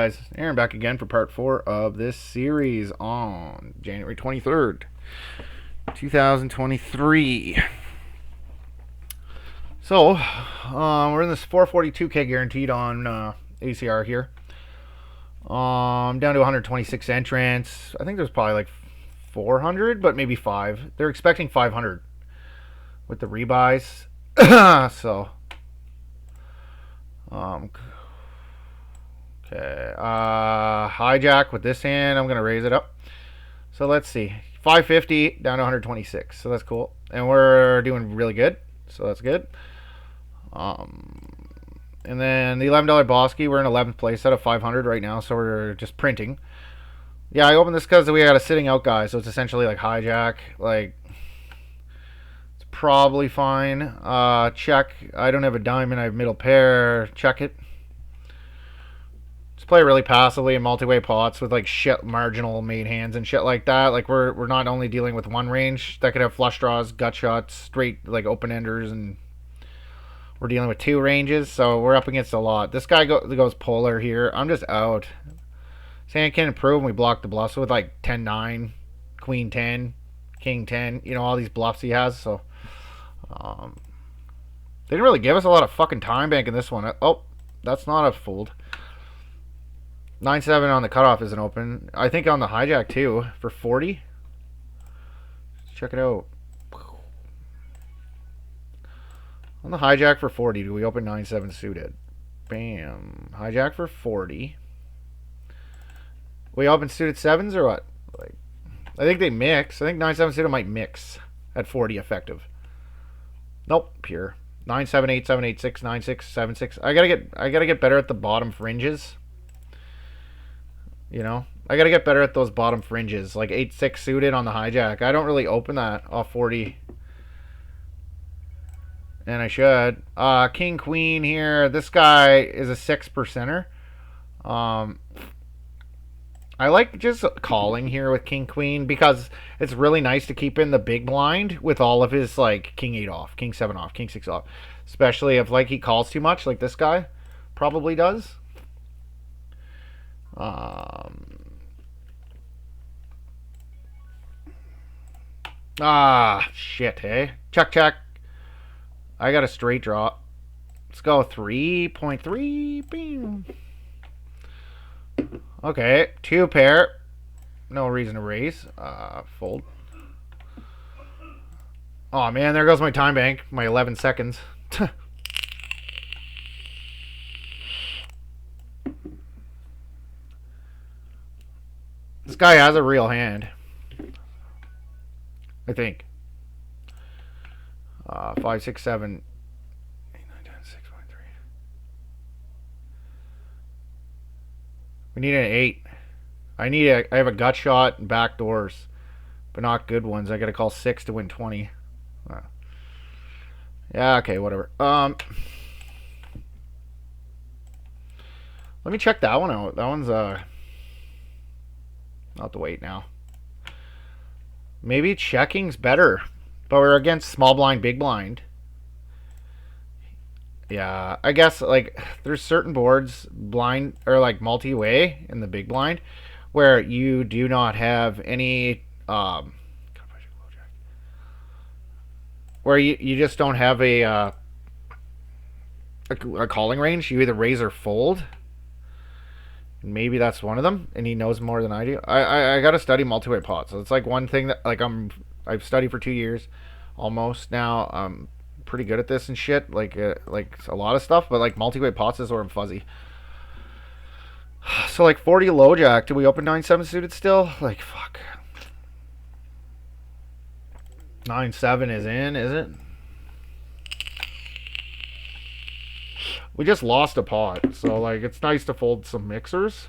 Guys, Aaron back again for part 4 of this series on January 23rd, 2023. So, we're in this 442k guaranteed on ACR here. Down to 126 entrants. I think there's probably like 400, but maybe 5. They're expecting 500 with the rebuys. So, okay, hijack with this hand. I'm gonna raise it up. So let's see, 550 down to 126. So that's cool, and we're doing really good. So that's good. And then the $11 Boski, we're in 11th place out of 500 right now. So we're just printing. Yeah, I opened this because we got a sitting out guy. So it's essentially like hijack. Like, it's probably fine. Check. I don't have a diamond. I have middle pair. Check it. Play really passively in multi-way pots with like shit marginal made hands and shit like that. Like we're not only dealing with one range that could have flush draws, gut shots, straight like open enders, and we're dealing with 2 ranges, so we're up against a lot. This guy goes polar here. I'm just out. Saying can improve, and we block the bluffs with like 10-9, Queen 10, King 10. You know, all these bluffs he has. So they didn't really give us a lot of fucking time bank in this one. Oh, that's not a fold. 9-7 on the cutoff isn't open. I think on the hijack too for 40. Check it out. On the hijack for 40, do we open 9-7 suited? Bam. Hijack for 40. We open suited 7s or what? Like, I think they mix. I think 9-7 suited might mix at 40 effective. Nope, pure. 9-7, 8-7, 8-6, 9-6, 7-6. I gotta get better at the bottom fringes. You know, I gotta get better at those bottom fringes, like 8-6 suited on the hijack. I don't really open that off 40, and I should. King Queen here. This guy is a 6%er. I like just calling here with King Queen because it's really nice to keep in the big blind with all of his like King 8 off, King 7 off, King 6 off, especially if like he calls too much, like this guy probably does. Shit, hey. Check. I got a straight draw. Let's go 3.3. Bing. Okay, 2 pair. No reason to raise. Fold. Oh man, there goes my time bank. My 11 seconds. This guy has a real hand, I think. 5, 6, 7, 8, 9, 10, 6.3. We need an 8. I have a gut shot and back doors, but not good ones. I gotta call 6 to win 20. Yeah, okay, whatever. Let me check that one out. That one's I'll have to wait now. Maybe checking's better, but we're against small blind, big blind. Yeah, I guess like there's certain boards blind or like multi-way in the big blind where you do not have any where you just don't have a calling range. You either raise or fold. Maybe that's one of them, and he knows more than I do. I got to study multi-way pots. So it's like one thing that like I've studied for 2 years, almost now. I'm pretty good at this and shit. Like a lot of stuff, but like multi-way pots is where I'm fuzzy. So like 40 low jack. Do we open 9-7 suited still? Like fuck. 9-7 is in, is it? We just lost a pot, so like it's nice to fold some mixers.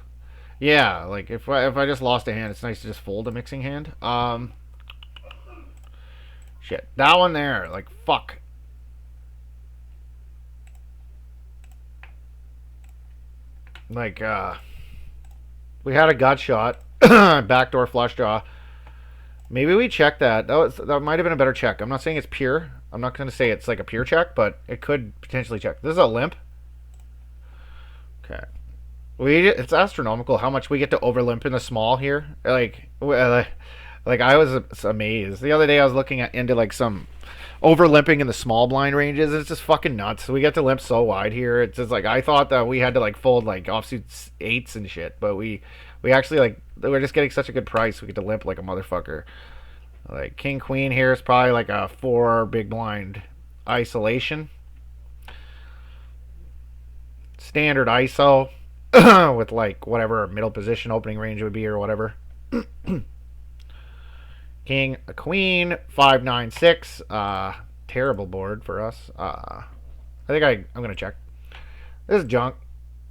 Yeah, like if I just lost a hand, it's nice to just fold a mixing hand. Shit, that one there, like fuck. Like we had a gut shot, backdoor flush draw. Maybe we check that. That might have been a better check. I'm not saying it's pure. I'm not going to say it's like a pure check, but it could potentially check. This is a limp. Okay. It's astronomical how much we get to overlimp in the small here. Like I was amazed the other day. I was looking at into like some overlimping in the small blind ranges. It's just fucking nuts. We get to limp so wide here. It's just like I thought that we had to like fold like offsuit eights and shit, but we actually like we're just getting such a good price. We get to limp like a motherfucker. Like king queen here is probably like a 4 big blind isolation. Standard ISO with like whatever middle position opening range would be or whatever. King, a queen, 5-9-6. Terrible board for us. I think I'm gonna check. This is junk.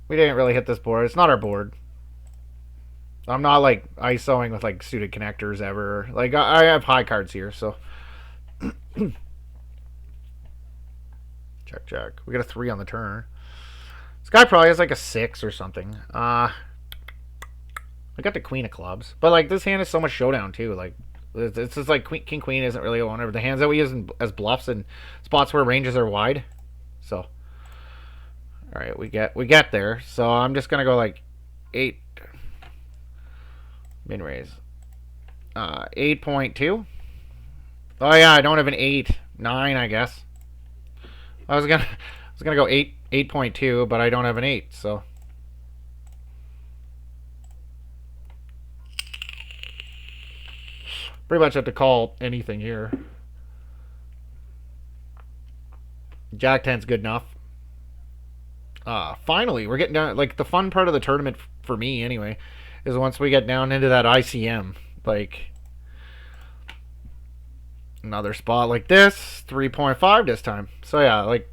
We didn't really hit this board. It's not our board. I'm not like ISOing with like suited connectors ever. Like I have high cards here, so check. We got a 3 on the turn. This guy probably has like a 6 or something. I got the queen of clubs, but like this hand is so much showdown too. Like it's just like king queen isn't really one of the hands that we use as bluffs and spots where ranges are wide. So, all right, we get there. So I'm just gonna go like 8 min raise. 8.2. Oh yeah, I don't have an 8. 9, I guess. I was gonna go 8.2, but I don't have an 8, so. Pretty much have to call anything here. Jack 10's good enough. Finally, we're getting down. Like the fun part of the tournament for me, anyway, is once we get down into that ICM. Like another spot like this, 3.5 this time. So yeah, like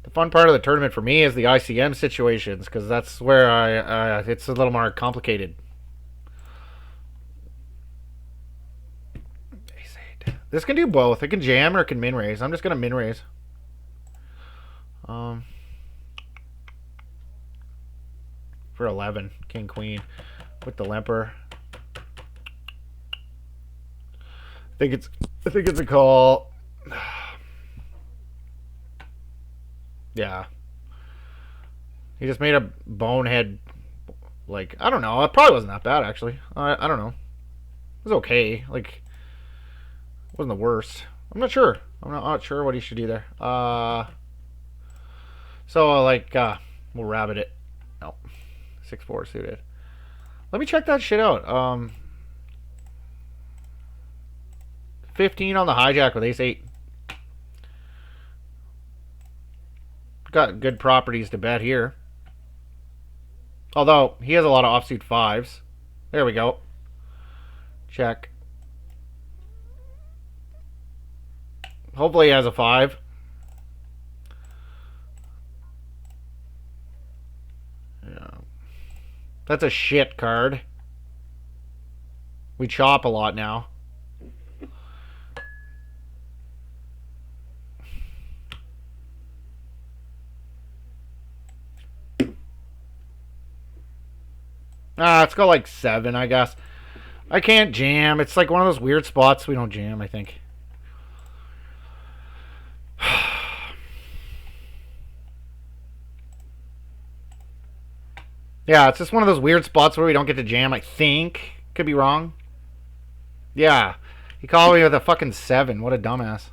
the fun part of the tournament for me is the ICM situations because that's where it's a little more complicated. This can do both. It can jam or it can min raise. I'm just gonna min raise. For 11, king queen with the limper. I think it's a call. Yeah. He just made a bonehead. Like I don't know. It probably wasn't that bad actually. I don't know. It was okay. Like. Wasn't the worst. I'm not sure. I'm not sure what he should do there. So like we'll rabbit it. No. 6-4 suited. Let me check that shit out. 15 on the hijack with ace-8. Got good properties to bet here. Although he has a lot of offsuit 5s. There we go. Check. Hopefully he has a 5. Yeah. That's a shit card. We chop a lot now. Let's go like 7, I guess. I can't jam. It's like one of those weird spots we don't jam, I think. Yeah, it's just one of those weird spots where we don't get to jam, I think. Could be wrong. Yeah. He called me with a fucking 7. What a dumbass.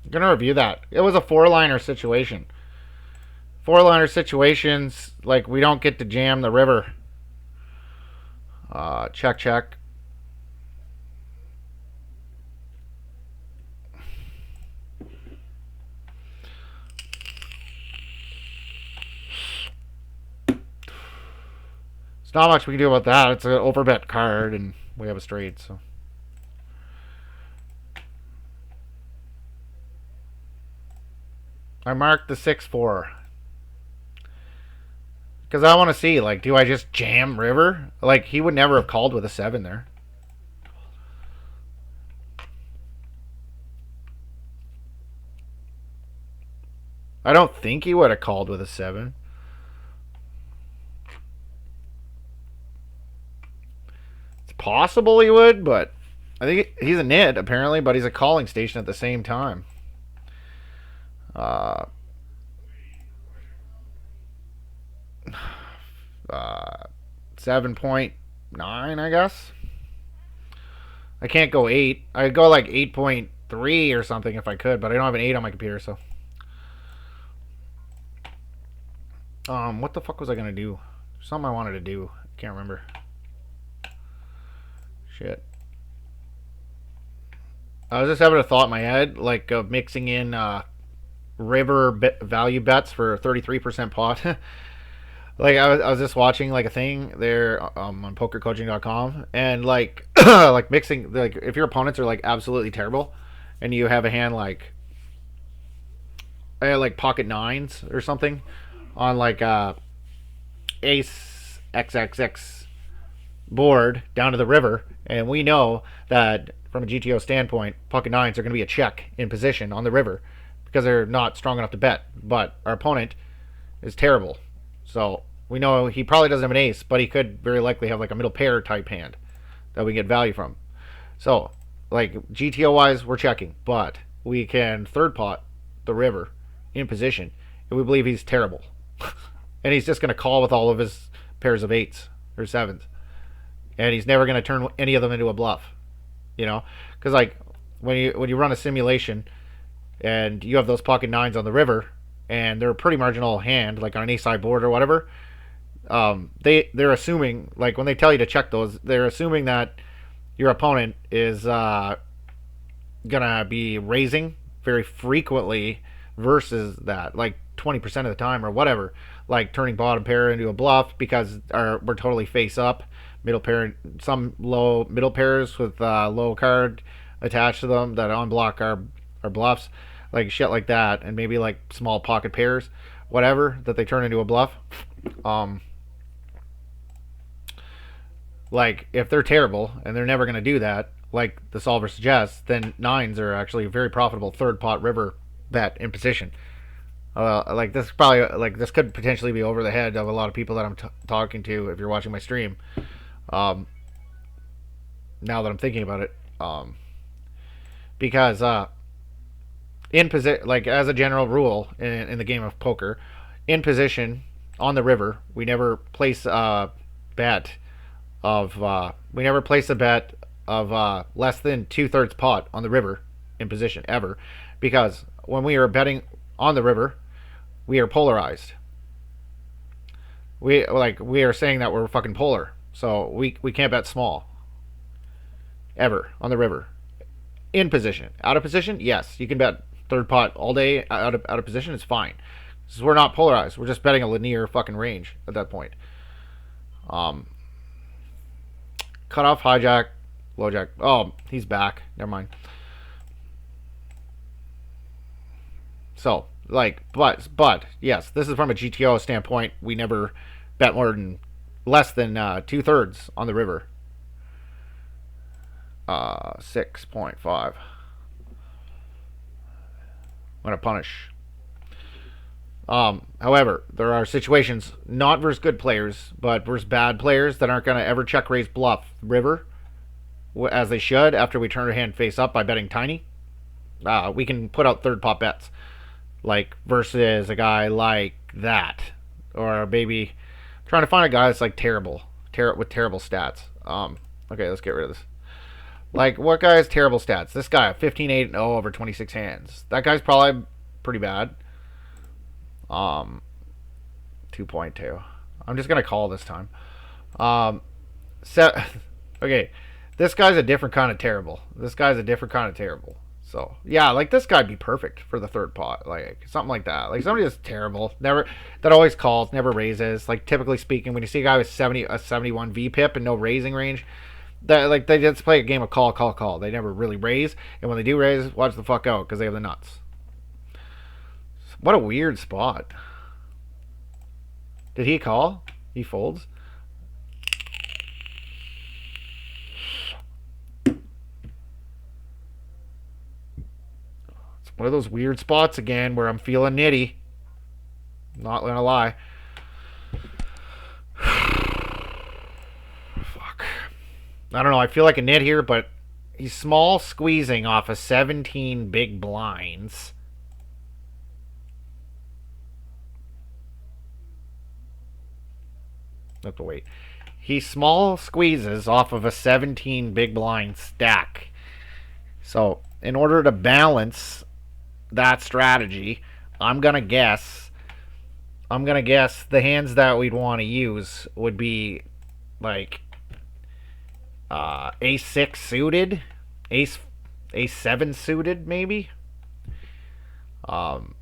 I'm gonna review that. It was a 4-liner situation. 4-liner situations, like, we don't get to jam the river. Check. There's not much we can do about that. It's an overbet card, and we have a straight, so. I marked the 6-4. Because I want to see, like, do I just jam river? Like, he would never have called with a 7 there. I don't think he would have called with a 7. It's possible he would, but I think he's a nit apparently, but he's a calling station at the same time. Uh, uh, 7.9, I guess. I can't go 8. I could go like 8.3 or something if I could, but I don't have an 8 on my computer, so. What the fuck was I gonna do? Something I wanted to do. Can't remember. Shit. I was just having a thought in my head, like mixing in river value bets for 33% pot. Like I was just watching like a thing there on pokercoaching.com, and like like mixing, like if your opponents are like absolutely terrible and you have a hand like pocket nines or something on like ace xxx board down to the river, and we know that from a GTO standpoint pocket nines are going to be a check in position on the river because they're not strong enough to bet, but our opponent is terrible, so we know he probably doesn't have an ace, but he could very likely have like a middle pair type hand that we get value from. So, like GTO wise, we're checking, but we can third pot the river in position, and we believe he's terrible, and he's just going to call with all of his pairs of eights or sevens, and he's never going to turn any of them into a bluff. You know, because like when you run a simulation and you have those pocket nines on the river, and they're a pretty marginal hand, like on an ace high board or whatever. They're assuming, like when they tell you to check those, they're assuming that your opponent is gonna be raising very frequently versus that, like 20% of the time or whatever, like turning bottom pair into a bluff because we're totally face up, middle pair, some low middle pairs with low card attached to them that unblock our bluffs, like shit like that, and maybe like small pocket pairs, whatever, that they turn into a bluff. Like if they're terrible and they're never going to do that, like the solver suggests, then nines are actually a very profitable third pot river bet in position. Like this probably, like this could potentially be over the head of a lot of people that I'm talking to if you're watching my stream. Now that I'm thinking about it, because in position, like as a general rule in the game of poker, in position on the river, we never place a bet of less than 2/3 pot on the river in position ever, because when we are betting on the river, we are polarized. We are saying that we're fucking polar, so we can't bet small ever on the river. In position, out of position, yes, you can bet third pot all day. Out of position, it's fine. So we're not polarized. We're just betting a linear fucking range at that point. Cut off hijack, low jack. Oh, he's back. Never mind. So, like, but yes, this is from a GTO standpoint. We never bet more than less than 2/3 on the river. 6.5. I'm gonna punish. However, there are situations not versus good players, but versus bad players that aren't gonna ever check raise bluff river as they should after we turn our hand face up by betting tiny. We can put out third pot bets, like versus a guy like that, or maybe trying to find a guy that's like terrible with terrible stats. Okay, let's get rid of this. Like, what guy has terrible stats? This guy, 15-8-0 over 26 hands. That guy's probably pretty bad. 2.2. I'm just gonna call this time. Okay, this guy's a different kind of terrible. So yeah, like this guy'd be perfect for the third pot, like something like that. Like somebody that's terrible, that always calls, never raises. Like typically speaking, when you see a guy with 71 V pip and no raising range, that like they just play a game of call. They never really raise, and when they do raise, watch the fuck out because they have the nuts. What a weird spot. Did he call? He folds. It's one of those weird spots again where I'm feeling nitty. Not gonna lie. Fuck. I don't know. I feel like a nit here, but He's small squeezing off of 17 big blinds. Look, wait. He small squeezes off of a 17 big blind stack. So, in order to balance that strategy, I'm gonna guess the hands that we'd want to use would be like ace 6 suited, ace 7 suited maybe, and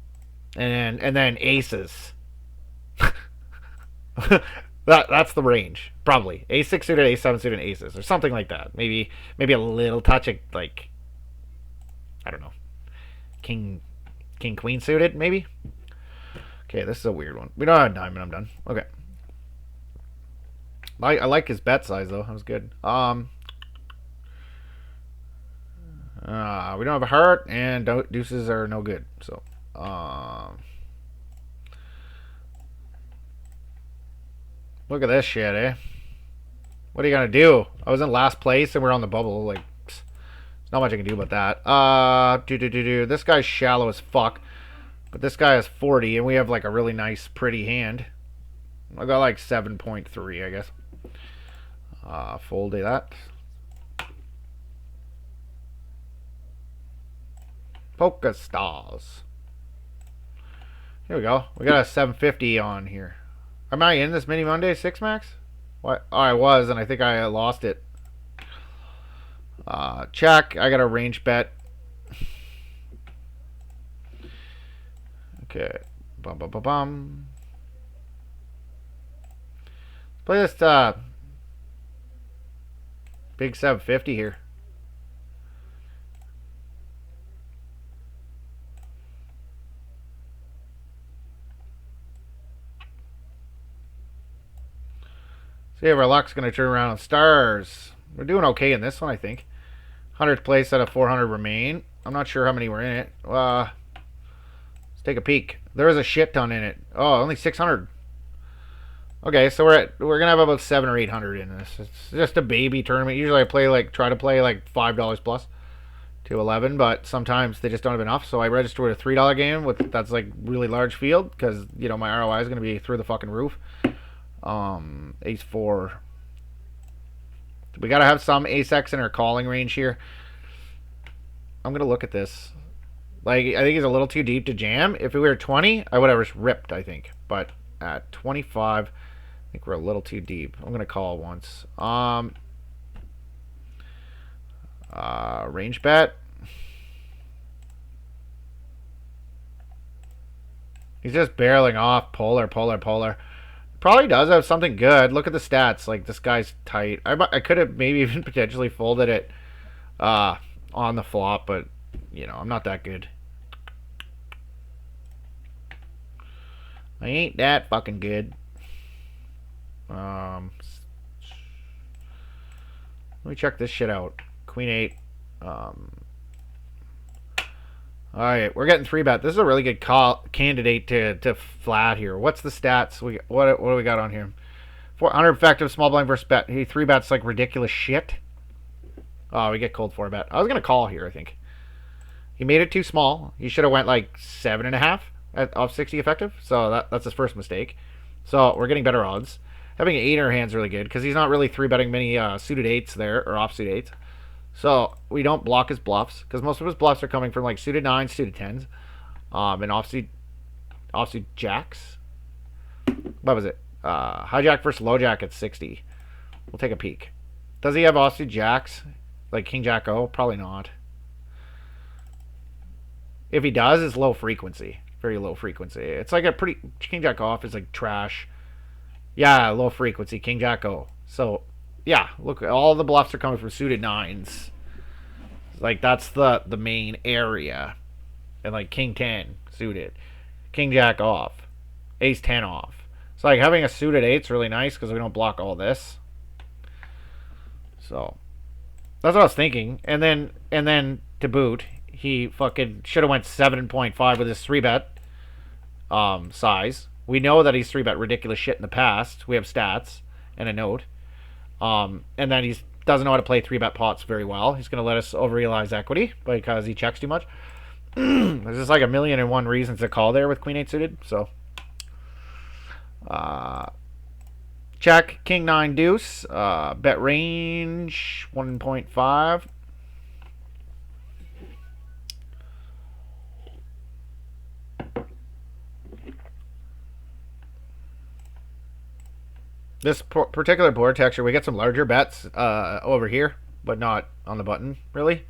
then aces. That's the range probably. Ace 6 suited, ace 7 suited, aces, or something like that. Maybe a little touch of like, I don't know, king queen suited maybe. Okay, this is a weird one. We don't have a diamond. I'm done. Okay. I like his bet size though. That was good. We don't have a heart, and deuces are no good. So, look at this shit, eh? What are you gonna do? I was in last place and we're on the bubble. Like, there's not much I can do about that. This guy's shallow as fuck, but this guy has 40, and we have like a really nice, pretty hand. I got like 7.3, I guess. Fold that. PokerStars. Here we go. We got a 750 on here. Am I in this mini Monday 6 max? What? Oh, I was, and I think I lost it. Check. I got a range bet. Okay. Bum bum bum bum. Play this big 750 here. See if our luck's going to turn around on stars. We're doing okay in this one, I think. 100th place out of 400 remain. I'm not sure how many were in it. Let's take a peek. There is a shit ton in it. Oh, only 600. Okay, so we're gonna have about 700 or 800 in this. It's just a baby tournament. Usually I try to play like $5 plus to 11, but sometimes they just don't have enough. So I registered with a $3 game that's like really large field because my ROI is gonna be through the fucking roof. Ace 4. We gotta have some ace X in our calling range here. I'm gonna look at this. Like, I think he's a little too deep to jam. If we were 20, I would have ripped, I think. But at 25, I think we're a little too deep. I'm gonna call once. Range bet. He's just barreling off. Polar. Probably does have something good. Look at the stats. Like, this guy's tight. I could have maybe even potentially folded it on the flop, but I'm not that good. I ain't that fucking good. Let me check this shit out. Queen 8. Alright, we're getting 3-bet. This is a really good candidate to flat here. What's the stats? What do we got on here? 400 effective small blind versus bet. He 3-bets like ridiculous shit. Oh, we get cold 4-bet. I was gonna call here, I think. He made it too small. He should have went like 7.5 off 60 effective. So that's his first mistake. So we're getting better odds. Having an 8 in our hand's really good because he's not really 3-betting many suited 8s there, or offsuit 8s. So we don't block his bluffs because most of his bluffs are coming from like suited 9s, suited 10s, and offsuit jacks. What was it? Hijack versus low jack at 60. We'll take a peek. Does he have offsuit jacks? Like King Jack O? Probably not. If he does, it's low frequency. Very low frequency. It's like a pretty... King Jack off is like trash. Yeah, low frequency. King Jack O. So, yeah. Look, all the bluffs are coming from suited 9s. Like, that's the main area. And like King 10 suited. King Jack off. Ace 10 off. So like having a suited 8's really nice because we don't block all this. So, that's what I was thinking. And then to boot, he fucking should have went 7.5 with his 3-bet size. We know that he's 3-bet ridiculous shit in the past. We have stats and a note. And then doesn't know how to play 3-bet pots very well. He's going to let us overrealize equity because he checks too much. There's just like 1,000,001 reasons to call there with Queen 8 suited. So, check, King 9 deuce, bet range 1.5. This particular board texture, we get some larger bets over here, but not on the button, really.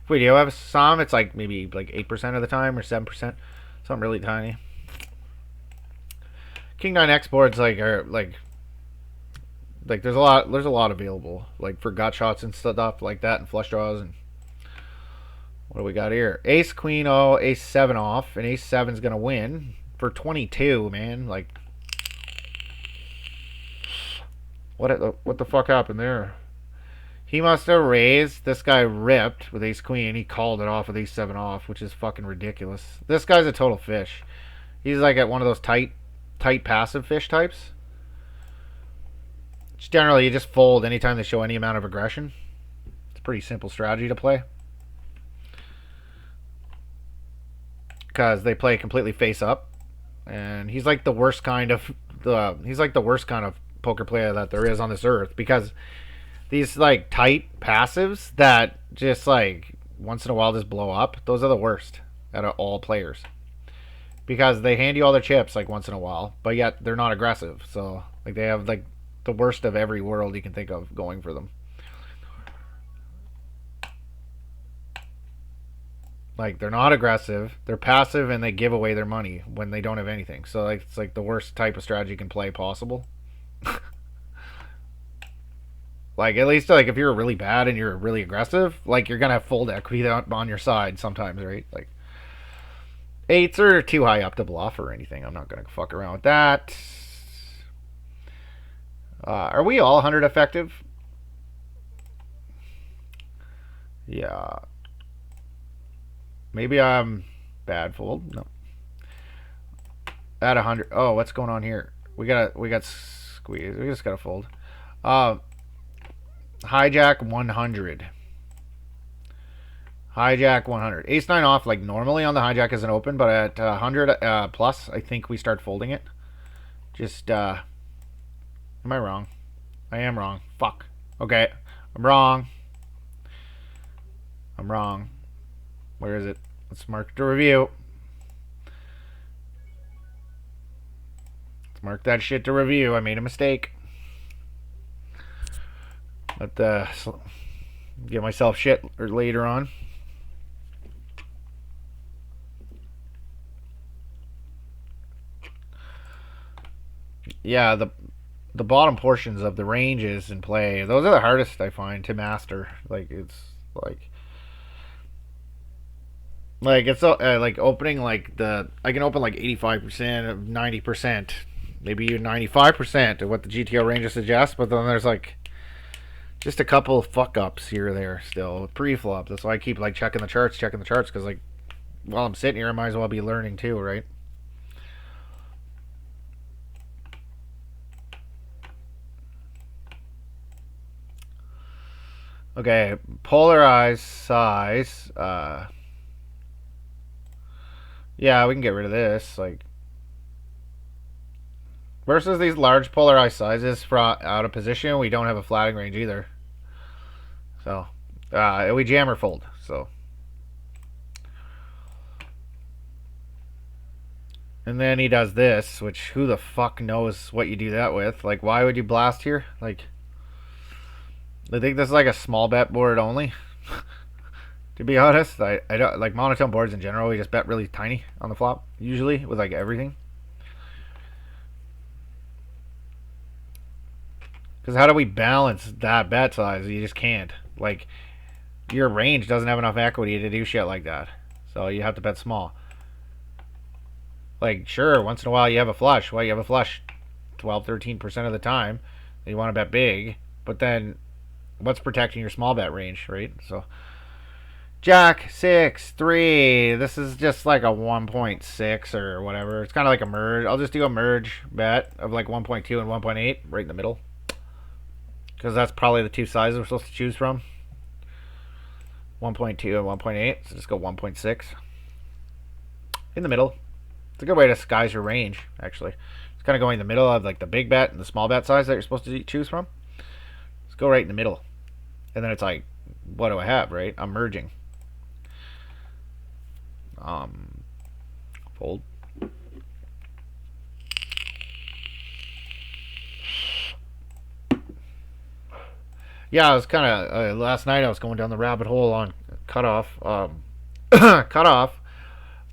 If we do have some, it's like maybe like 8% of the time or 7%. Something really tiny. King 9X boards are like there's a lot available, like for gut shots and stuff like that, and flush draws. And what do we got here? Ace Queen O, Ace 7 off, and Ace 7's gonna win for 22, man. Like, what the fuck happened there? He must have raised. This guy ripped with Ace Queen. He called it off with Ace 7 off, which is fucking ridiculous. This guy's a total fish. He's like at one of those tight passive fish types. Generally, you just fold anytime they show any amount of aggression. It's a pretty simple strategy to play, because they play completely face up, and he's like the worst kind of poker player that there is on this earth, because these like tight passives that just like once in a while just blow up, those are the worst out of all players, because they hand you all their chips like once in a while, but yet they're not aggressive. So like they have like the worst of every world you can think of going for them. Like, they're not aggressive, they're passive, and they give away their money when they don't have anything. So like it's like the worst type of strategy you can play possible. Like, at least like if you're really bad and you're really aggressive, like you're gonna have fold equity on your side sometimes, right? Like, 8s are too high up to bluff or anything. I'm not gonna fuck around with that. Are we all 100 effective? Yeah. Maybe I'm bad fold. No. At 100. Oh, what's going on here? We got squeeze. We just gotta fold. Hijack 100. Hijack 100. Ace 9 off, like normally on the hijack isn't open, but at 100 plus, I think we start folding it. Just am I wrong? I am wrong. Fuck. Okay. I'm wrong. I'm wrong. Where is it? Let's mark to review. Let's mark that shit to review. I made a mistake. Let get myself shit later on. Yeah, the bottom portions of the ranges in play, those are the hardest I find to master. Like, it's like it's like opening like I can open like 85% of 90%, maybe even 95% of what the GTO ranges suggest, but then there's like just a couple of fuck ups here or there still pre-flop. That's why I keep like checking the charts, because like while I'm sitting here, I might as well be learning too, right? Okay, polarized size. Yeah, we can get rid of this. Like, versus these large polarized sizes for out of position, we don't have a flatting range either. So, we jam or fold. So, and then he does this, which who the fuck knows what you do that with? Like, why would you blast here? Like, I think this is like a small bet board only. To be honest, I don't like monotone boards in general. We just bet really tiny on the flop, usually with like everything. Because how do we balance that bet size? You just can't. Like, your range doesn't have enough equity to do shit like that, so you have to bet small. Like, sure, once in a while you have a flush. Well, you have a flush 12-13% of the time. You want to bet big, but then what's protecting your small bet range, right? So, Jack 6-3. This is just like a 1.6 or whatever. It's kind of like a merge. I'll just do a merge bet of like 1.2 and 1.8 right in the middle. because that's probably the two sizes we're supposed to choose from. 1.2 and 1.8. So just go 1.6. In the middle. It's a good way to disguise your range, actually. It's kind of going in the middle of like the big bet and the small bet size that you're supposed to choose from. Let's go right in the middle. And then it's like, what do I have, right? I'm merging. Fold. Yeah, I was kind of last night. I was going down the rabbit hole on cutoff, cutoff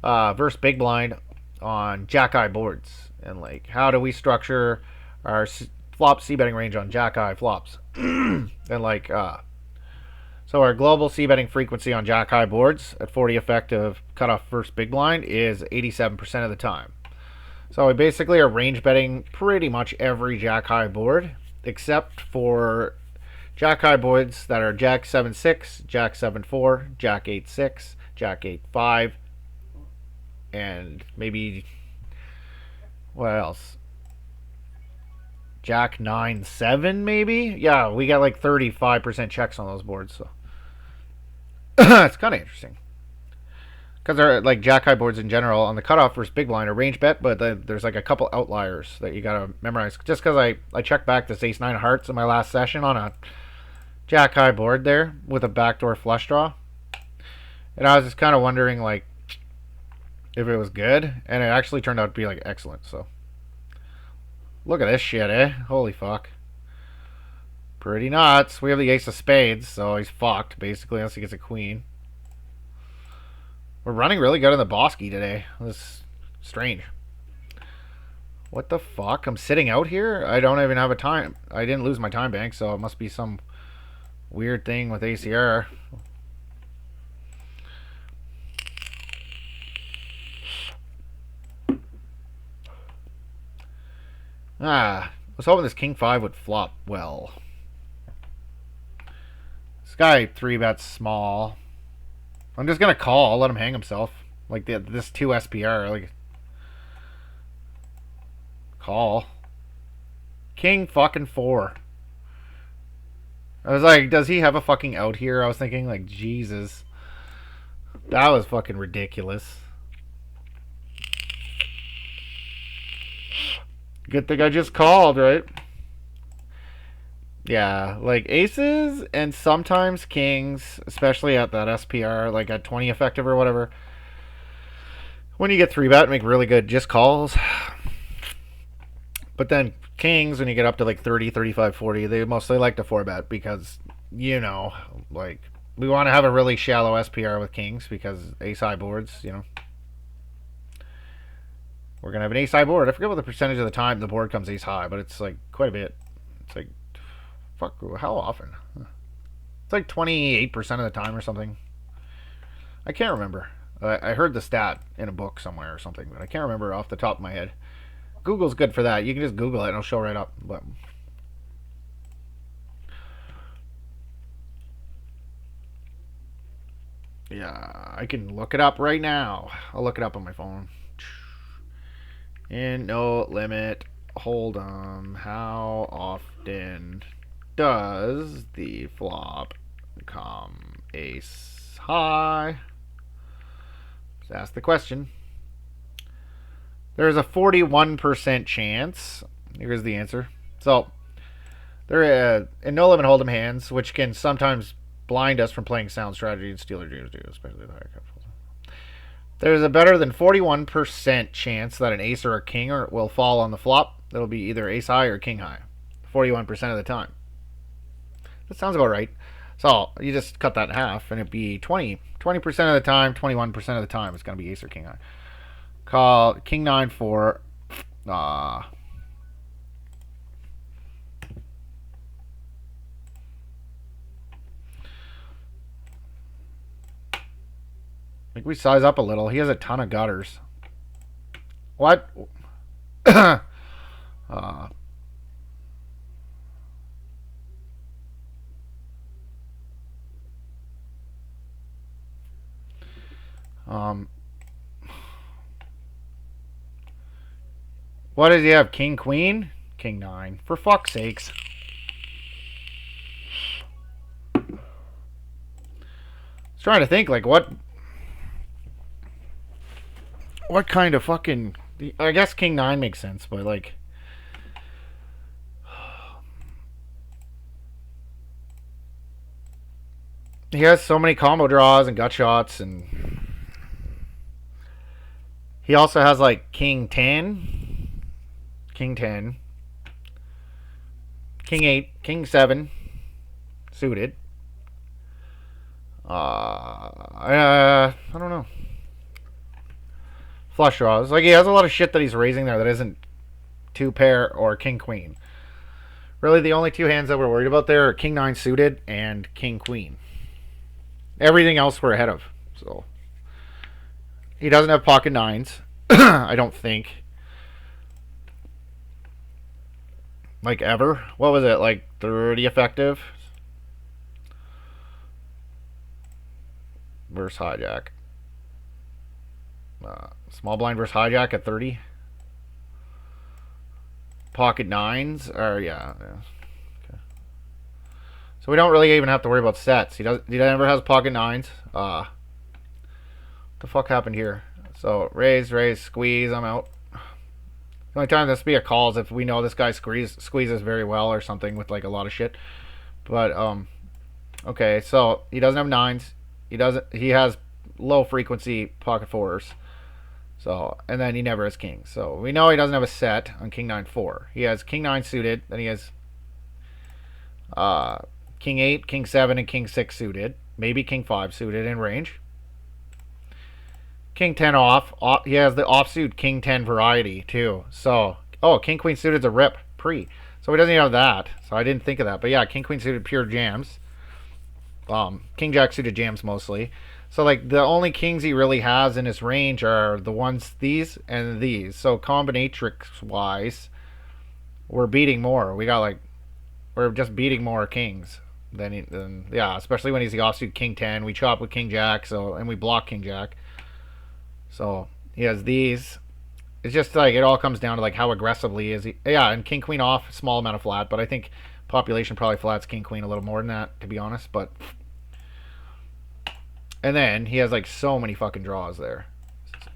versus big blind on jack eye boards, and like how do we structure our flop c betting range on jack eye flops, and like so our global c betting frequency on jack eye boards at 40 effective cutoff versus big blind is 87% of the time. So we basically are range betting pretty much every jack high board except for jack high boards that are jack 7-6, jack 7-4, jack 8-6, jack 8-5, and maybe what else? Jack 9-7 maybe? Yeah, we got like 35% checks on those boards, so it's kind of interesting. Because they're like jack high boards in general on the cutoff versus big blind are range bet, but there's like a couple outliers that you gotta memorize. Just because I checked back this ace 9 of hearts in my last session on a jack high board there with a backdoor flush draw, and I was just kind of wondering like if it was good, and it actually turned out to be like excellent. So look at this shit, eh? Holy fuck. Pretty nuts. We have the ace of spades, so he's fucked basically unless he gets a queen. We're running really good in the Boski today. This is strange. What the fuck? I'm sitting out here? I don't even have a time. I didn't lose my time bank, so it must be some weird thing with ACR. I was hoping this king 5 would flop well. This guy 3-bets small. I'm just gonna call. I'll let him hang himself. Like this 2 SPR. Like call. King fucking 4. I was like, does he have a fucking out here? I was thinking, like, Jesus. That was fucking ridiculous. Good thing I just called, right? Yeah, like aces and sometimes kings, especially at that SPR, like at 20 effective or whatever. When you get 3-bet, make really good just calls. But then kings, when you get up to like 30, 35, 40, they mostly like to 4-bet because, you know, like we want to have a really shallow SPR with kings because ace high boards, you know. We're going to have an ace high board. I forget what the percentage of the time the board comes ace high, but it's like quite a bit. It's like, fuck, how often? It's like 28% of the time or something. I can't remember. I heard the stat in a book somewhere or something, but I can't remember off the top of my head. Google's good for that. You can just Google it and it'll show right up. But yeah, I can look it up right now. I'll look it up on my phone. In no limit hold'em, how often does the flop come ace high? Just ask the question. There's a 41% chance. Here's the answer. So, they're in no limit hold'em hands, which can sometimes blind us from playing sound strategy and steal our dreams, especially the higher cups. There's a better than 41% chance that an ace or a king will fall on the flop. It'll be either ace high or king high. 41% of the time. That sounds about right. So, you just cut that in half, and it'd be 20% of the time, 21% of the time, it's going to be ace or king high. Call king 9-4. I think we size up a little. He has a ton of gutters. What? What does he have? King, queen? King 9. For fuck's sakes. was trying to think, like, what kind of fucking... I guess King 9 makes sense, but, like... He has so many combo draws and gut shots, and... He also has, like, King 10, King 10, King 8, King 7, suited. I don't know. Flush draws. Like, he has a lot of shit that he's raising there that isn't 2-pair or King Queen. Really, the only two hands that we're worried about there are King 9 suited and King Queen. Everything else we're ahead of. So he doesn't have pocket 9s. I don't think. Like, ever. What was it? Like 30 effective? Versus hijack. Small blind versus hijack at 30. Pocket 9s. Or, yeah. Okay. So we don't really even have to worry about sets. He never has pocket 9s. What the fuck happened here? So, raise, squeeze, I'm out. The only time this would be a call is if we know this guy squeezes very well or something with, like, a lot of shit. But, okay, so he doesn't have 9s. He has low frequency pocket 4s. So, and then he never has kings. So we know he doesn't have a set on King 9-4. He has King 9 suited. Then he has King 8, King 7, and King 6 suited. Maybe King 5 suited in range. King 10 off. He has the offsuit King 10 variety too. So, King Queen suited is a rip pre. So he doesn't even have that. So I didn't think of that. But yeah, King Queen suited pure jams. King Jack suited jams mostly. So, like, the only kings he really has in his range are the ones, these and these. So, combinatrix-wise, we're beating more. We're just beating more kings than yeah, especially when he's the offsuit King 10. We chop with King Jack, and we block King Jack. So, he has these. It's just, like, it all comes down to, like, how aggressively is he. Yeah, and King Queen off, small amount of flat, but I think population probably flats King Queen a little more than that, to be honest, but... And then he has, like, so many fucking draws there.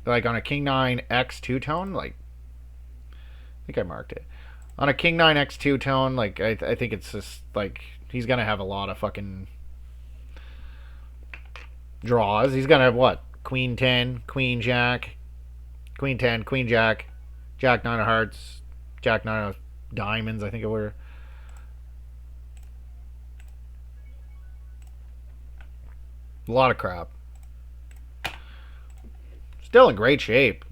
Like, on a King 9 X 2-tone, like... I think I marked it. On a King 9 X 2-tone, like, I think it's just, like... He's gonna have a lot of fucking... draws. He's gonna have, what? Queen 10, Queen Jack... Queen 10, Queen Jack... Jack 9 of hearts... Jack 9 of diamonds, I think it were... A lot of crap. Still in great shape.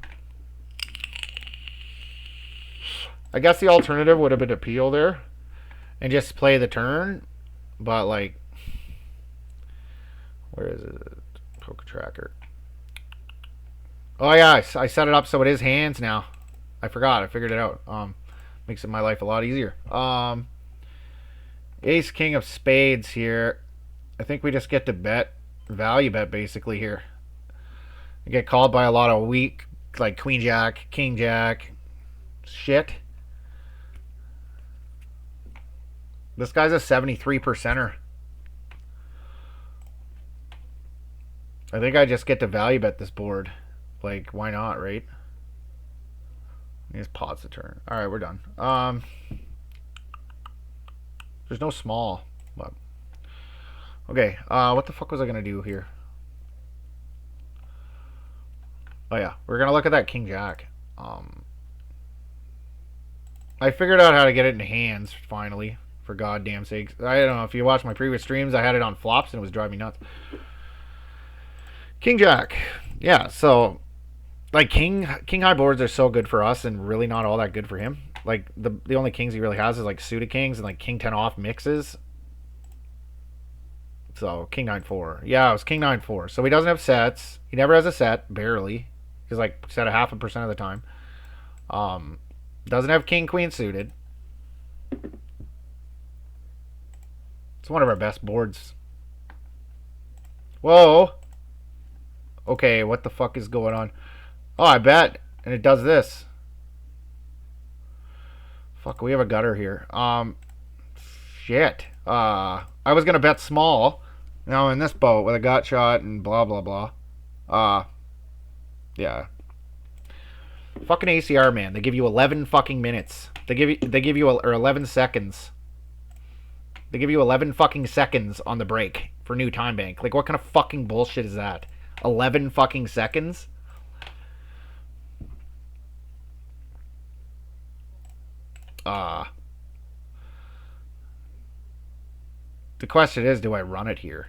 I guess the alternative would have been to peel there and just play the turn, but, like, where is it? Poker tracker. Oh yeah, I set it up so it is hands now. I forgot. I figured it out. Makes it my life a lot easier. Ace King of Spades here. I think we just get to bet. Value bet basically here. You get called by a lot of weak, like Queen Jack, King Jack shit. This guy's a 73%er. I think I just get to value bet this board. Like, why not, right? He just pause the turn. Alright, we're done. There's no small, but okay, what the fuck was I gonna do here? Oh yeah, we're gonna look at that King Jack. I figured out how to get it in hands finally, for goddamn sakes. I don't know if you watched my previous streams, I had it on flops and it was driving me nuts. King Jack. Yeah, so like King high boards are so good for us and really not all that good for him. Like the only kings he really has is like suited kings and like King 10 off mixes. So, King 9-4. Yeah, it was King 9-4. So, he doesn't have sets. He never has a set, barely. He's, like, set a 0.5% of the time. Doesn't have King Queen suited. It's one of our best boards. Whoa! Okay, what the fuck is going on? Oh, I bet. And it does this. Fuck, we have a gutter here. Shit. I was gonna bet small. Now in this boat with a gut shot and blah blah blah. Yeah. Fucking ACR, man. They give you 11 fucking minutes. They give you or 11 seconds. They give you 11 fucking seconds on the break for new time bank. Like, what kind of fucking bullshit is that? 11 fucking seconds? Uh the question is, do I run it here?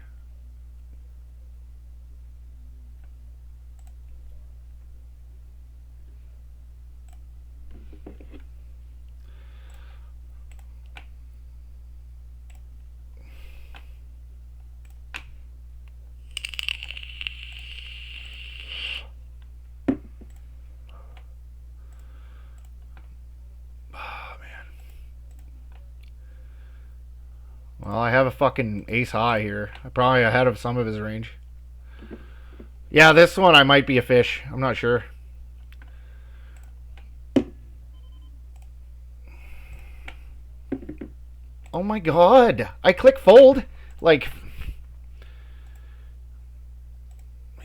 Well, I have a fucking ace high here. I'm probably ahead of some of his range. Yeah, this one I might be a fish. I'm not sure. Oh my god. I click fold. Like,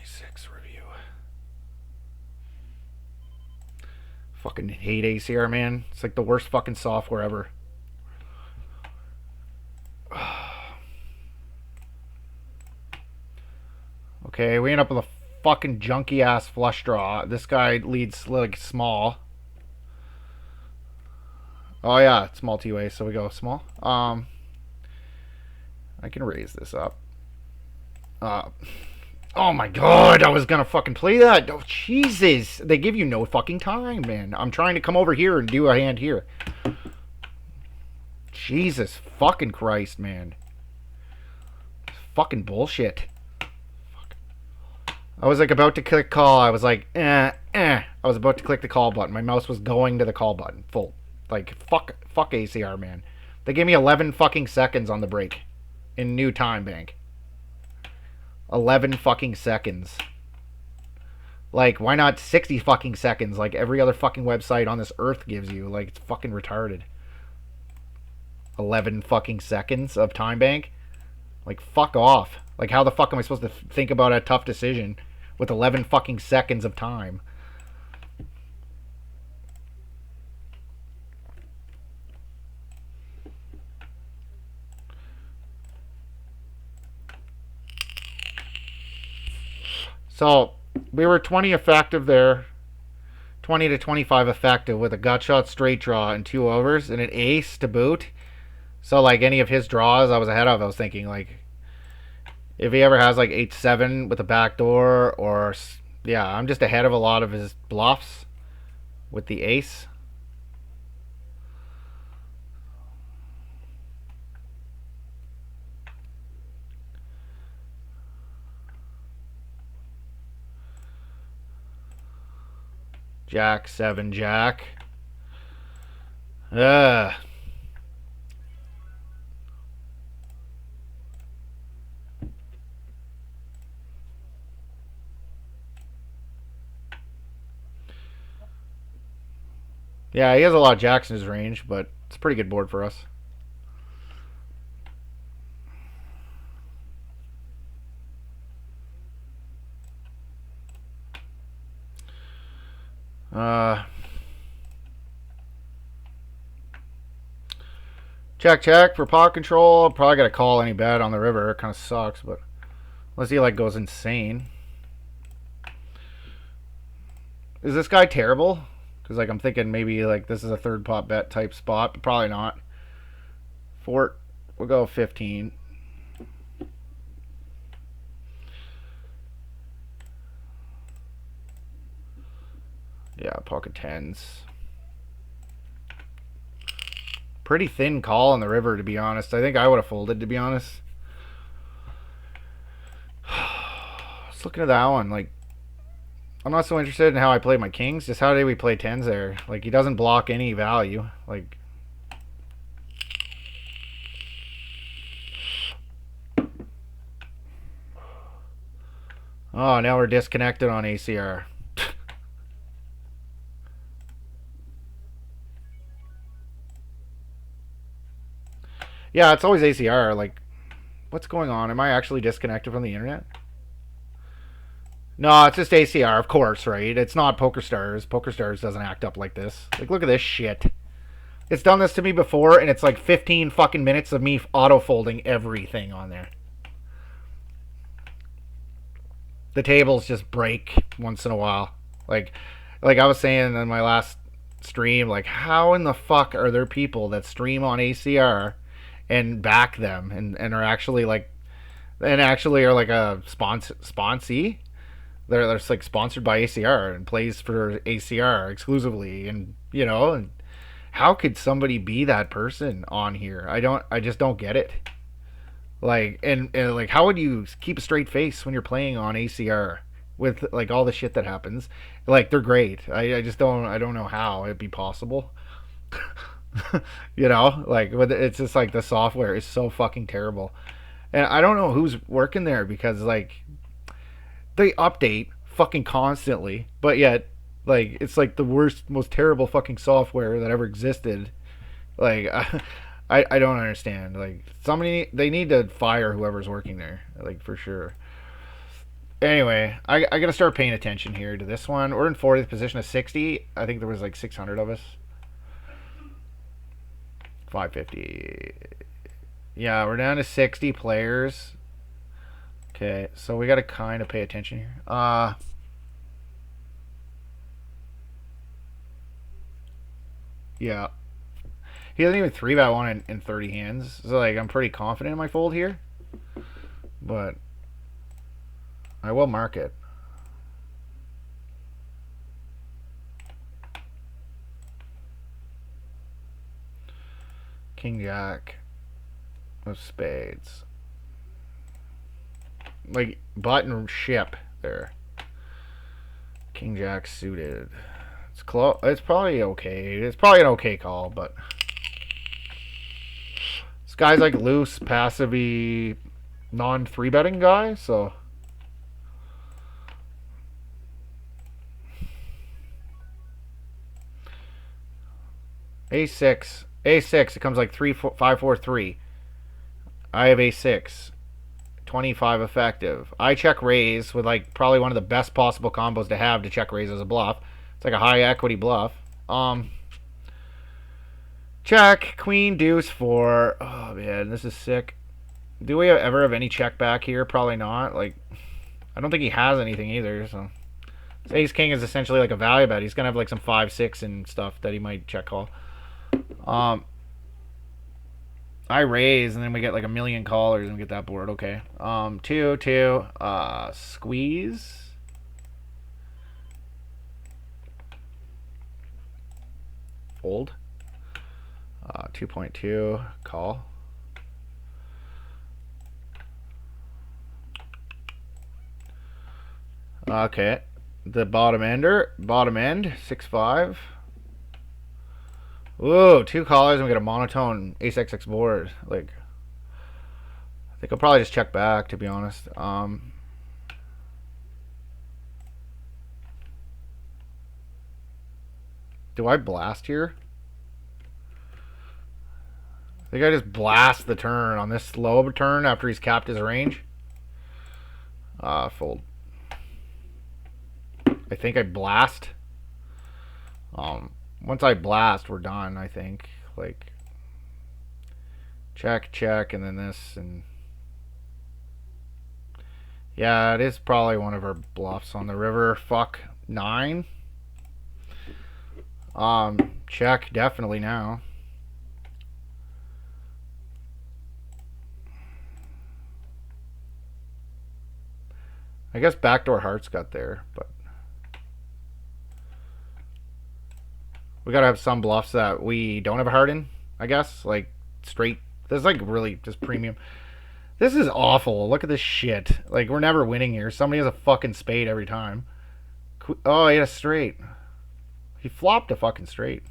6 review. Fucking hate ACR, man. It's like the worst fucking software ever. Okay, we end up with a fucking junky ass flush draw. This guy leads like small. Oh yeah, it's multi-way, so we go small. I can raise this up. Oh my god, I was gonna fucking play that. Oh Jesus, they give you no fucking time, man. I'm trying to come over here and do a hand here. Jesus fucking Christ, man. Fucking bullshit. I was like about to click call. I was like, I was about to click the call button. My mouse was going to the call button. Full. Like, fuck ACR, man. They gave me 11 fucking seconds on the break in new time bank. 11 fucking seconds. Like, why not 60 fucking seconds like every other fucking website on this earth gives you? Like, it's fucking retarded. 11 fucking seconds of time bank? Like, fuck off. Like, how the fuck am I supposed to think about a tough decision with 11 fucking seconds of time? So, we were 20 effective there. 20 to 25 effective with a gut shot straight draw and 2 overs and an ace to boot. So, like, any of his draws I was ahead of, I was thinking, like, if he ever has, like, 8-7 with a backdoor or, yeah, I'm just ahead of a lot of his bluffs with the ace. Jack, 7, Jack. Ugh. Yeah, he has a lot of jacks in his range, but it's a pretty good board for us. Check for pot control. Probably got to call any bet on the river. It kind of sucks, but unless he like goes insane. Is this guy terrible? Because like I'm thinking maybe like this is a third pot bet type spot, but probably not. Fort, we'll go 15. Yeah, pocket tens. Pretty thin call on the river, to be honest. I think I would have folded, to be honest. Just looking at that one, like, I'm not so interested in how I play my kings. Just how did we play tens there? Like, he doesn't block any value. Like, oh, now we're disconnected on ACR. Yeah, it's always ACR. Like, What's going on? Am I actually disconnected from the internet? No, it's just ACR, of course, right? It's not PokerStars. PokerStars doesn't act up like this. Like, look at this shit. It's done this to me before, and it's like 15 fucking minutes of me auto-folding everything on there. The tables just break once in a while. Like I was saying in my last stream, like, how in the fuck are there people that stream on ACR and back them and are actually like, and actually are like a sponsee? They're like sponsored by ACR and plays for ACR exclusively, and you know, and how could somebody be that person on here? I just don't get it. Like, and like, how would you keep a straight face when you're playing on ACR with like all the shit that happens? Like, they're great. I just I don't know how it'd be possible. You know, like, it's just like the software is so fucking terrible, and I don't know who's working there because like they update fucking constantly, but yet like it's like the worst, most terrible fucking software that ever existed. Like, I don't understand. Like, somebody, they need to fire whoever's working there, like, for sure. Anyway, I gotta start paying attention here to this one. We're in 40th position of 60. I think there was like 600 of us. 550. Yeah, we're down to 60 players. Okay, so we gotta kind of pay attention here. Yeah. He doesn't even 3-bet one in 30 hands. So, like, I'm pretty confident in my fold here. But I will mark it. King Jack of spades. Like, button ship there. King Jack suited. It's close. It's probably okay. It's probably an okay call, but this guy's like loose, passive-y, non-3-betting guy, so A6. A6, it comes like 3, 4, 5, 4, 3. I have A6. 25 effective. I check raise with like probably one of the best possible combos to have to check raise as a bluff. It's like a high equity bluff. Check. Queen, deuce, 4. Oh man, this is sick. Do we ever have any check back here? Probably not. Like, I don't think he has anything either, so. Ace King is essentially like a value bet. He's gonna have like some 5, 6 and stuff that he might check call. I raise and then we get like a million callers and we get that board. Okay. 2, 2. Squeeze. Fold. 2.2. Call. Okay. The bottom end, 6-5. Ooh, 2 callers and we get a monotone ace-xx board. Like, I think I'll probably just check back, to be honest. Do I blast here? I think I just blast the turn on this slow turn after he's capped his range. Fold. I think I blast. Once I blast, we're done, I think. Like, check, check, and then this, and yeah, it is probably one of our bluffs on the river. Fuck, 9. Check, definitely now. I guess backdoor hearts got there, but we gotta have some bluffs that we don't have a heart in, I guess. Like, straight. This is like really just premium. This is awful. Look at this shit. Like, we're never winning here. Somebody has a fucking spade every time. Oh, he had a straight. He flopped a fucking straight.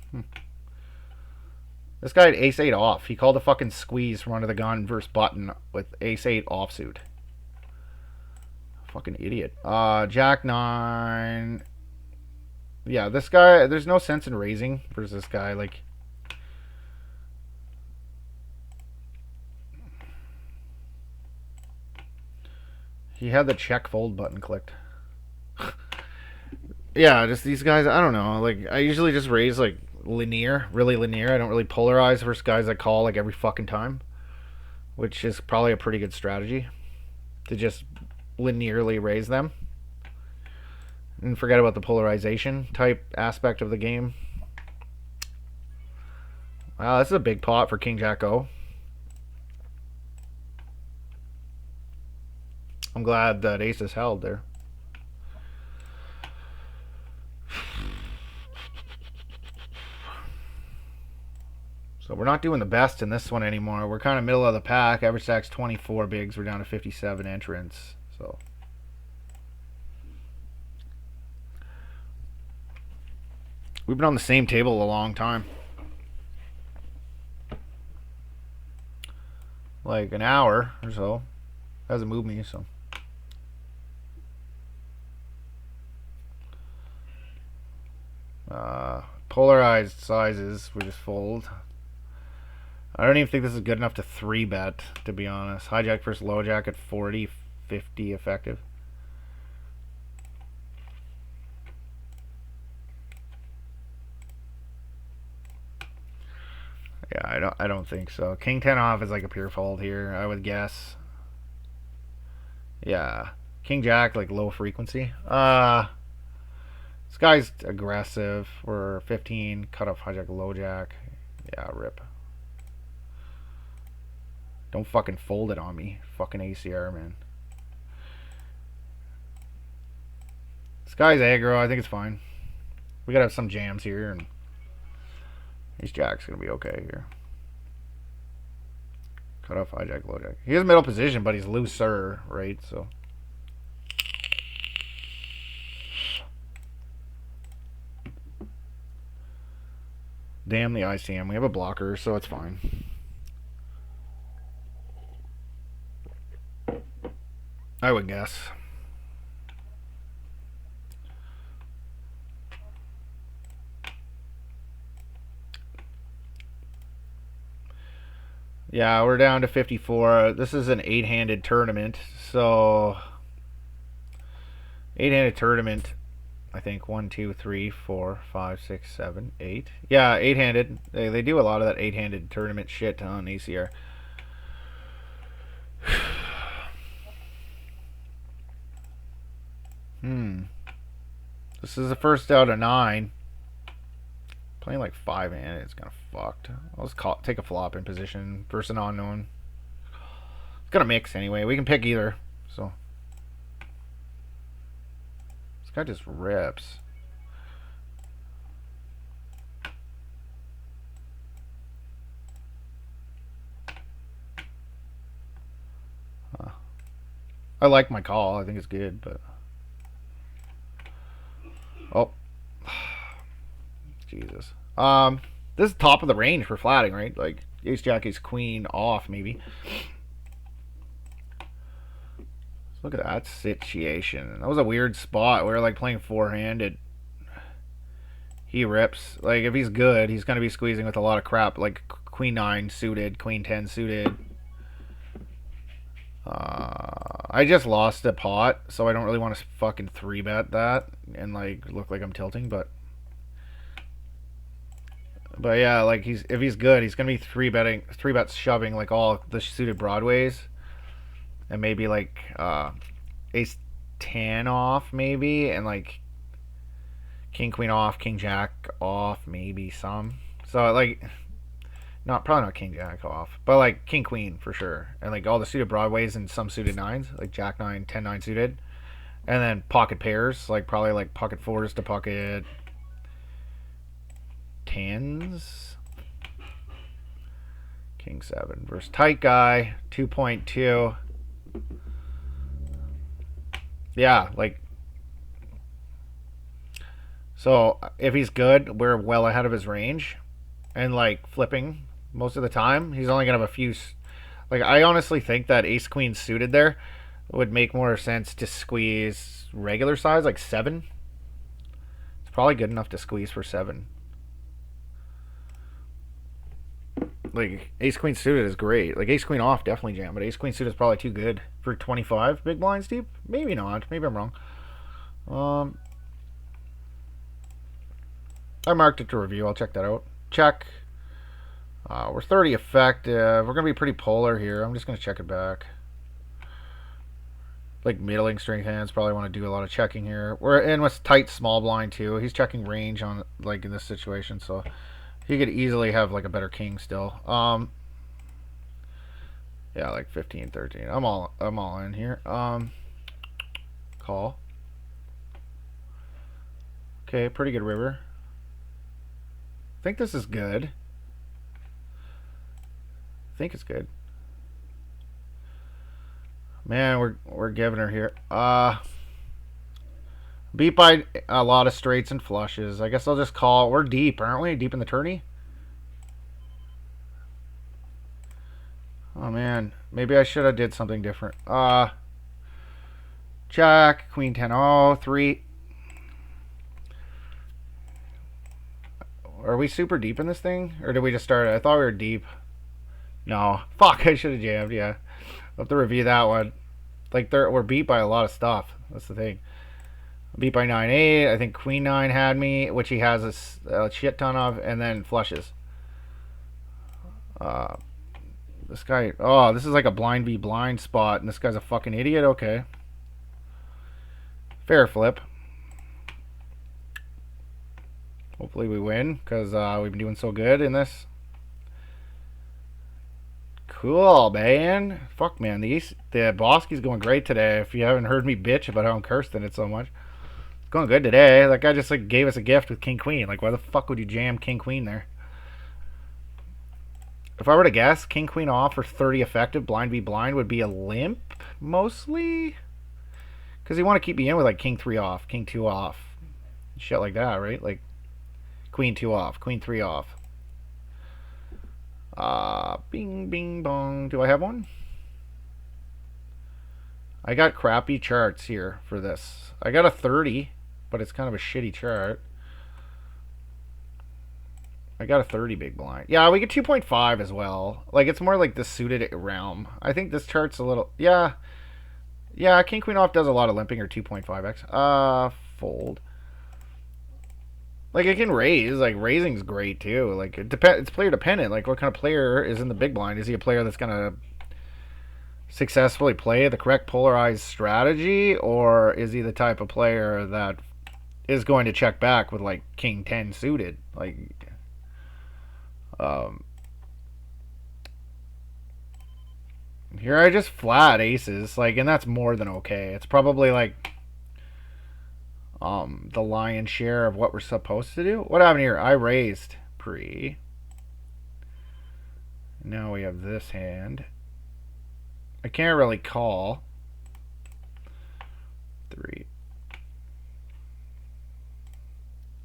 This guy had ace-8 off. He called a fucking squeeze from under the gun versus button with ace-8 offsuit. Fucking idiot. Jack-9. Yeah, this guy, there's no sense in raising versus this guy. Like, He had the check fold button clicked. Yeah, just these guys. I don't know. Like I usually just raise like linear, really linear. I don't really polarize versus guys that call like every fucking time, which is probably a pretty good strategy to just linearly raise them and forget about the polarization type aspect of the game. Wow, this is a big pot for King Jack O. I'm glad that ace is held there. So we're not doing the best in this one anymore. We're kind of middle of the pack. Average stack's 24 bigs. We're down to 57 entrants. So we've been on the same table a long time. Like an hour or so. Hasn't moved me, so. Polarized sizes, we just fold. I don't even think this is good enough to 3-bet, to be honest. Hijack versus low jack at 40, 50 effective. Yeah, I don't think so. King 10 off is like a pure fold here, I would guess. Yeah. King Jack, like low frequency. This guy's aggressive. We're 15, cut off hijack low jack. Yeah, rip. Don't fucking fold it on me. Fucking ACR, man. This guy's aggro. I think it's fine. We gotta have some jams here, and ace jack's gonna be okay here. Cut off hijack low jack. He has middle position, but he's looser, right? So. Damn the ICM. We have a blocker, so it's fine. I would guess. Yeah, we're down to 54. This is an 8-handed tournament, so 8-handed tournament. I think 1, 2, 3, 4, 5, 6, 7, 8. Yeah, 8-handed. They do a lot of that 8-handed tournament shit on ACR. This is the first out of 9. Playing like 5-handed, it's kind of fucked. I'll just take a flop in position versus an unknown. It's gonna mix anyway. We can pick either. So this guy just rips. I like my call. I think it's good, but oh, Jesus. This is top of the range for flatting, right? Like ace jack, ace queen off, maybe. Look at that situation. That was a weird spot. We were like playing 4-handed. He rips. Like if he's good, he's gonna be squeezing with a lot of crap, like queen 9 suited, queen 10 suited. I just lost a pot, so I don't really want to fucking 3-bet that and like look like I'm tilting, but yeah, like if he's good, he's gonna be 3-bets shoving like all the suited broadways, and maybe like ace 10 off maybe, and like king queen off, king jack off maybe some. So like probably not king jack off, but like king queen for sure, and like all the suited broadways and some suited 9s, like jack 9, 10 9 suited, and then pocket pairs, like probably like pocket 4s to pocket 10s. King 7 versus tight guy 2.2. Yeah, like so if he's good, we're well ahead of his range, and like flipping most of the time, he's only gonna have a few. Like I honestly think that ace queen suited there would make more sense to squeeze regular size, like 7. It's probably good enough to squeeze for 7. Like ace queen suited is great. Like ace queen off definitely jam, but ace queen suited is probably too good for 25 big blinds deep. Maybe not. Maybe I'm wrong. I marked it to review. I'll check that out. Check. We're 30 effective. We're gonna be pretty polar here. I'm just gonna check it back. Like middling strength hands probably want to do a lot of checking here. We're in with tight small blind too. He's checking range on like in this situation, so he could easily have like a better king still. Yeah, like 15, 13. I'm all in here. Call. Okay, pretty good river. I think this is good. I think it's good. Man, we're giving her here. Beat by a lot of straights and flushes. I guess I'll just call. We're deep, aren't we? Deep in the tourney. Oh man, maybe I should have did something different. Jack, Queen 10. Oh, 3. Are we super deep in this thing, or did we just start? I thought we were deep. No, fuck! I should have jammed. Yeah, I'll have to review that one. Like we're beat by a lot of stuff. That's the thing. Beat by 9-8. I think Queen 9 had me, which he has a shit ton of, and then flushes. This guy. Oh, this is like a blind v blind spot, and this guy's a fucking idiot. Okay. Fair flip. Hopefully we win, because we've been doing so good in this. Cool, man. Fuck, man. The Boski's going great today. If you haven't heard me bitch about how I'm cursed in it so much. It's going good today. That guy just like gave us a gift with King Queen. Like, why the fuck would you jam King Queen there? If I were to guess, King Queen off for 30 effective, blind v blind would be a limp, mostly. Because you want to keep me in with like King 3 off, King 2 off. Shit like that, right? Like, Queen 2 off, Queen 3 off. Bing, bing, bong. Do I have one? I got crappy charts here for this. I got a 30, but it's kind of a shitty chart. I got a 30 big blind. Yeah, we get 2.5 as well. Like, it's more like the suited realm. I think this chart's a little... Yeah. Yeah, King Queen off does a lot of limping, or 2.5x. Fold. Like, it can raise. Like, raising's great, too. Like, it's player dependent. Like, what kind of player is in the big blind? Is he a player that's going to successfully play the correct polarized strategy? Or is he the type of player that is going to check back with, like, King 10 suited? Like, here I just flat aces. Like, and that's more than okay. It's probably, like... the lion's share of what we're supposed to do. What happened here? I raised pre. Now we have this hand. I can't really call. 3.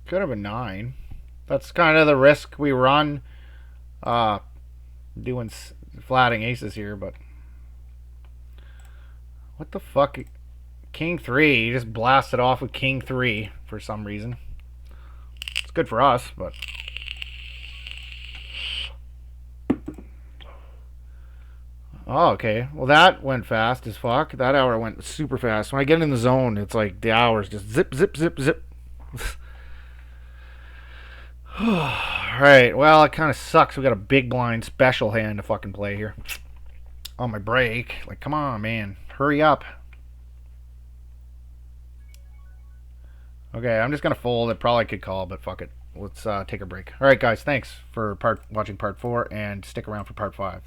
Could have a 9. That's kind of the risk we run. Doing flatting aces here, but what the fuck? King 3, you just blasted off with King 3 for some reason. It's good for us, but... Oh, okay. Well, that went fast as fuck. That hour went super fast. When I get in the zone, it's like the hours just zip, zip, zip, zip. Alright, well, it kind of sucks. We got a big blind special hand to fucking play here. On my break. Like, come on, man. Hurry up. Okay, I'm just going to fold. It probably could call, but fuck it. Let's take a break. Alright, guys, thanks for watching part 4, and stick around for part 5.